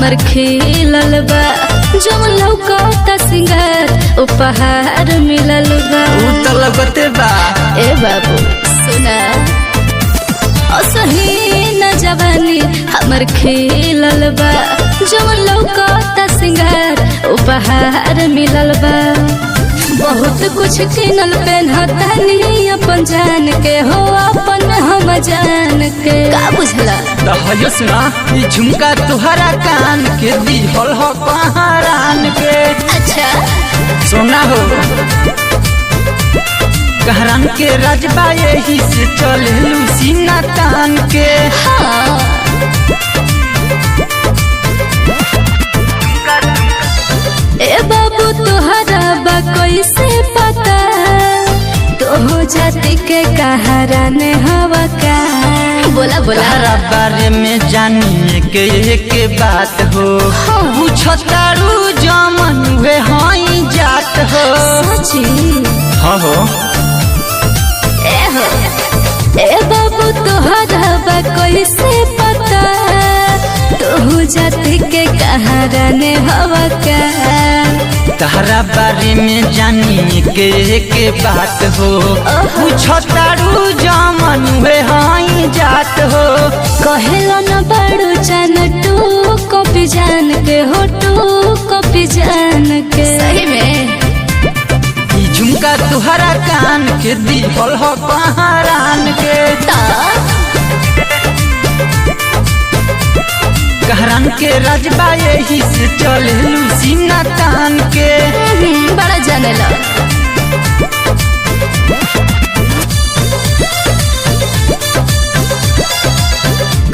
हमर खिलल बा जब लौकता सिंगार उपहार मिलल बा उ त लगते बा। ए बाबू सुना असही न जवानी हमर खिलल बा जब लौकता सिंगार उपहार मिलल बा बहुत कुछ किनल पेन्हतानी अपन जान के हो अपन हम जान के का बुझला दहयो सुना ई झुमका तुहरा कान के दिहल हो पहारान के। अच्छा सोना हो कहरान के राजबा यही से चले सीना तान के। हाँ ए बाबू तुहरा बा कैसे पता तो जाति के कहारा ने हवा का बोला बोला तहरा बारे में जानिए के एक बात हो पूछतारू जमन वे हई जात हो। सची हाँ हो ए बाबू तुहरा बा कैसे पता तो जाति के कहारा ने हवा का तहरा बारे में जानिए के एक बात हो पूछतारू जमन वे हई जात हो। कहेला न बड़ू जान टू कॉपी जान के हो टू कॉपी जान के सही में ई झुमका तुहरा कान के दिहल हो पहारान के। कहरान के राजबा यही से चले सीना तान के। बड़ा जाने ला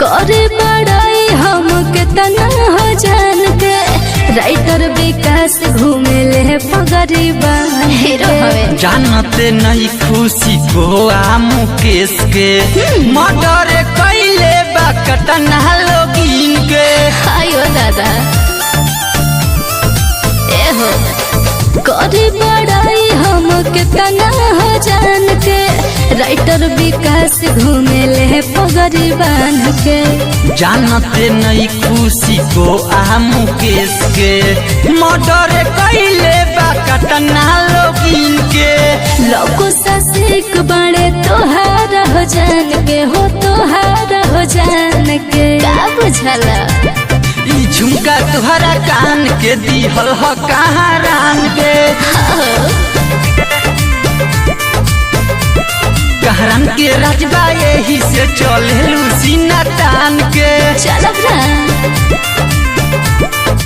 करे बड़ाई हम के तना हो जान के राइटर विकास घूमे ले पगड़ी हीरो हवे जानते नहीं खुशी को आ मुकेश के मर्डर कैले बा कतना लोगिन के। आयो दादा ए हो करे बड़ाई हम के तना हो जान के राइटर विकास घूमे ले पगड़ी बांध के। जानते नहीं खुशी को आ मुकेश के मर्डर कैले बा कतना लोगिन के। लोगों सा सीख बड़े तोहारा हो जान के हो तोहारा हो जान के का बुझला ई झुमका तुहरा कान के दिहल हो कहारान के। कहरान के राजबा यही से चले सीना तान के। चल